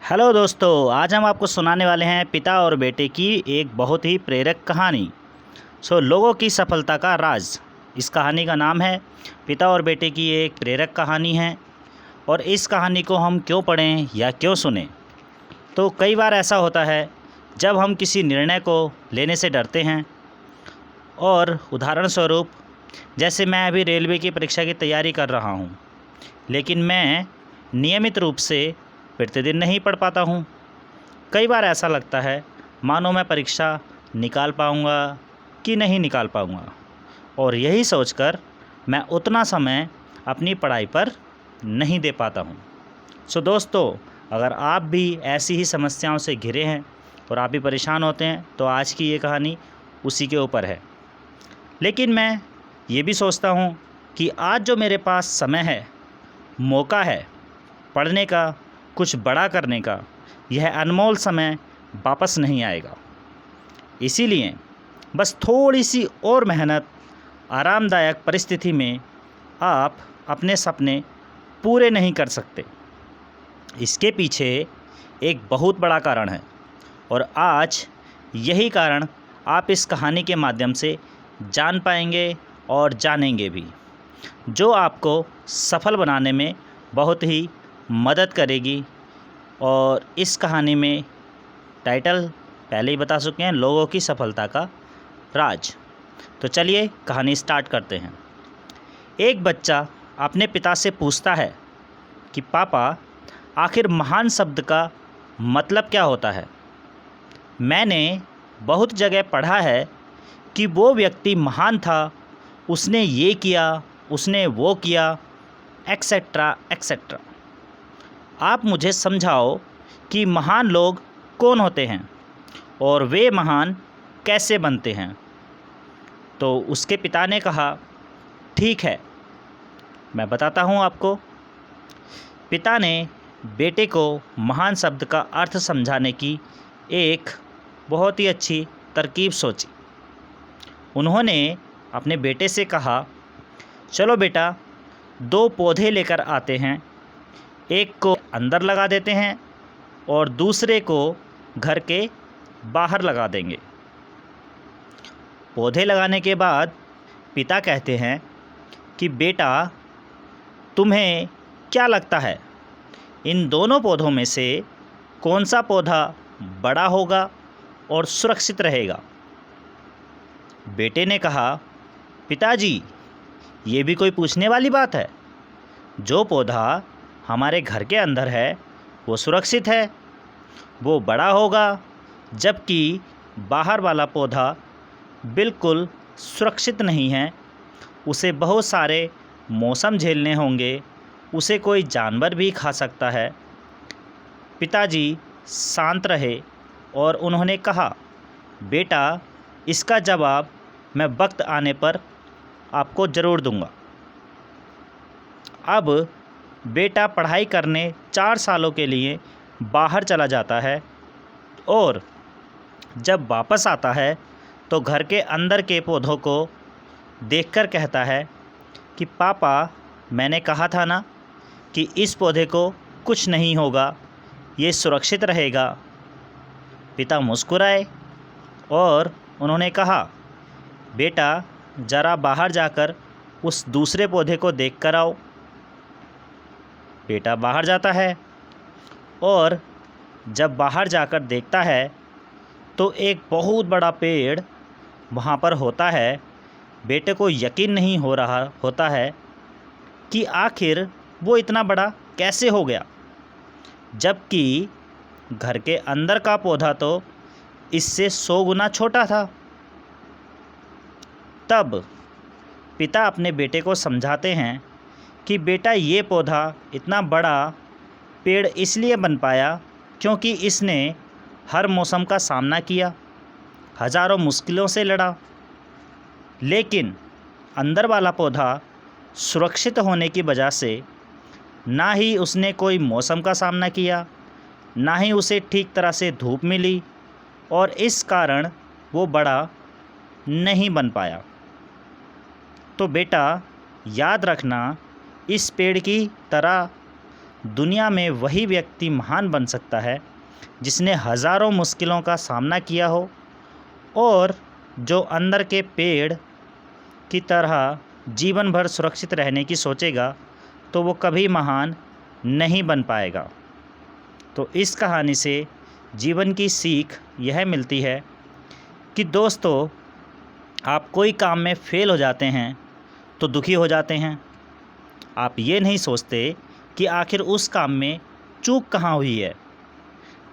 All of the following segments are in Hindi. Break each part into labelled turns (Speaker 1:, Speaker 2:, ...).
Speaker 1: हेलो दोस्तों, आज हम आपको सुनाने वाले हैं पिता और बेटे की एक बहुत ही प्रेरक कहानी। लोगों की सफलता का राज। इस कहानी का नाम है पिता और बेटे की एक प्रेरक कहानी है। और इस कहानी को हम क्यों पढ़ें या क्यों सुने, तो कई बार ऐसा होता है जब हम किसी निर्णय को लेने से डरते हैं। और उदाहरण स्वरूप, जैसे मैं अभी रेलवे की परीक्षा की तैयारी कर रहा हूँ, लेकिन मैं नियमित रूप से प्रतिदिन नहीं पढ़ पाता हूँ। कई बार ऐसा लगता है मानो मैं परीक्षा निकाल पाऊँगा कि नहीं निकाल पाऊँगा, और यही सोचकर मैं उतना समय अपनी पढ़ाई पर नहीं दे पाता हूँ। दोस्तों, अगर आप भी ऐसी ही समस्याओं से घिरे हैं और आप भी परेशान होते हैं, तो आज की ये कहानी उसी के ऊपर है। लेकिन मैं ये भी सोचता हूँ कि आज जो मेरे पास समय है, मौका है पढ़ने का, कुछ बड़ा करने का, यह अनमोल समय वापस नहीं आएगा। इसीलिए बस थोड़ी सी और मेहनत, आरामदायक परिस्थिति में आप अपने सपने पूरे नहीं कर सकते। इसके पीछे एक बहुत बड़ा कारण है, और आज यही कारण आप इस कहानी के माध्यम से जान पाएंगे और जानेंगे भी, जो आपको सफल बनाने में बहुत ही मदद करेगी। और इस कहानी में टाइटल पहले ही बता चुके हैं, लोगों की सफलता का राज। तो चलिए कहानी स्टार्ट करते हैं। एक बच्चा अपने पिता से पूछता है कि पापा, आखिर महान शब्द का मतलब क्या होता है? मैंने बहुत जगह पढ़ा है कि वो व्यक्ति महान था, उसने ये किया, उसने वो किया, एक्सेट्रा एक्सेट्रा। आप मुझे समझाओ कि महान लोग कौन होते हैं और वे महान कैसे बनते हैं। तो उसके पिता ने कहा, ठीक है, मैं बताता हूँ आपको। पिता ने बेटे को महान शब्द का अर्थ समझाने की एक बहुत ही अच्छी तरकीब सोची। उन्होंने अपने बेटे से कहा, चलो बेटा, दो पौधे लेकर आते हैं, एक को अंदर लगा देते हैं और दूसरे को घर के बाहर लगा देंगे। पौधे लगाने के बाद पिता कहते हैं कि बेटा, तुम्हें क्या लगता है, इन दोनों पौधों में से कौन सा पौधा बड़ा होगा और सुरक्षित रहेगा? बेटे ने कहा, पिताजी, ये भी कोई पूछने वाली बात है? जो पौधा हमारे घर के अंदर है वो सुरक्षित है, वो बड़ा होगा, जबकि बाहर वाला पौधा बिल्कुल सुरक्षित नहीं है। उसे बहुत सारे मौसम झेलने होंगे, उसे कोई जानवर भी खा सकता है। पिताजी शांत रहे और उन्होंने कहा, बेटा, इसका जवाब मैं वक्त आने पर आपको ज़रूर दूंगा। अब बेटा पढ़ाई करने 4 सालों के लिए बाहर चला जाता है, और जब वापस आता है तो घर के अंदर के पौधों को देखकर कहता है कि पापा, मैंने कहा था ना कि इस पौधे को कुछ नहीं होगा, ये सुरक्षित रहेगा। पिता मुस्कुराए और उन्होंने कहा, बेटा, ज़रा बाहर जाकर उस दूसरे पौधे को देख कर आओ। बेटा बाहर जाता है, और जब बाहर जाकर देखता है तो एक बहुत बड़ा पेड़ वहाँ पर होता है। बेटे को यकीन नहीं हो रहा होता है कि आखिर वो इतना बड़ा कैसे हो गया, जबकि घर के अंदर का पौधा तो इससे 100 गुना छोटा था। तब पिता अपने बेटे को समझाते हैं कि बेटा, ये पौधा इतना बड़ा पेड़ इसलिए बन पाया क्योंकि इसने हर मौसम का सामना किया, हज़ारों मुश्किलों से लड़ा। लेकिन अंदर वाला पौधा सुरक्षित होने की वजह से ना ही उसने कोई मौसम का सामना किया, ना ही उसे ठीक तरह से धूप मिली, और इस कारण वो बड़ा नहीं बन पाया। तो बेटा, याद रखना, इस पेड़ की तरह दुनिया में वही व्यक्ति महान बन सकता है जिसने हज़ारों मुश्किलों का सामना किया हो और जो अंदर के पेड़ की तरह जीवन भर सुरक्षित रहने की सोचेगा तो वो कभी महान नहीं बन पाएगा। तो इस कहानी से जीवन की सीख यह मिलती है कि दोस्तों, आप कोई काम में फ़ेल हो जाते हैं तो दुखी हो जाते हैं। आप ये नहीं सोचते कि आखिर उस काम में चूक कहाँ हुई है,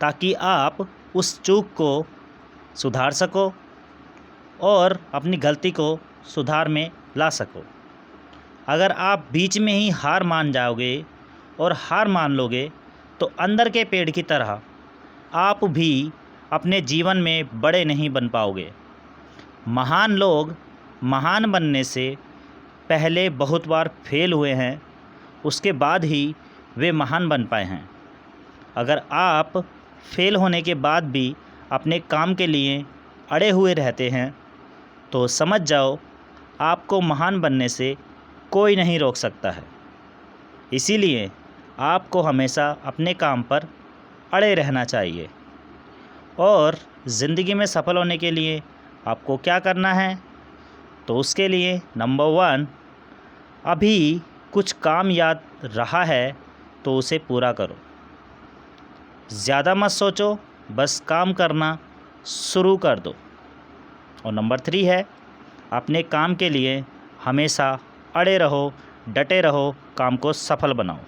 Speaker 1: ताकि आप उस चूक को सुधार सको और अपनी गलती को सुधार में ला सको। अगर आप बीच में ही हार मान जाओगे और हार मान लोगे तो अंदर के पेड़ की तरह आप भी अपने जीवन में बड़े नहीं बन पाओगे। महान लोग महान बनने से पहले बहुत बार फेल हुए हैं, उसके बाद ही वे महान बन पाए हैं। अगर आप फेल होने के बाद भी अपने काम के लिए अड़े हुए रहते हैं तो समझ जाओ आपको महान बनने से कोई नहीं रोक सकता है। इसीलिए आपको हमेशा अपने काम पर अड़े रहना चाहिए। और ज़िंदगी में सफल होने के लिए आपको क्या करना है, तो उसके लिए नंबर 1, अभी कुछ काम याद रहा है तो उसे पूरा करो। ज़्यादा मत सोचो, बस काम करना शुरू कर दो। और नंबर 3 है, अपने काम के लिए हमेशा अड़े रहो, डटे रहो, काम को सफल बनाओ।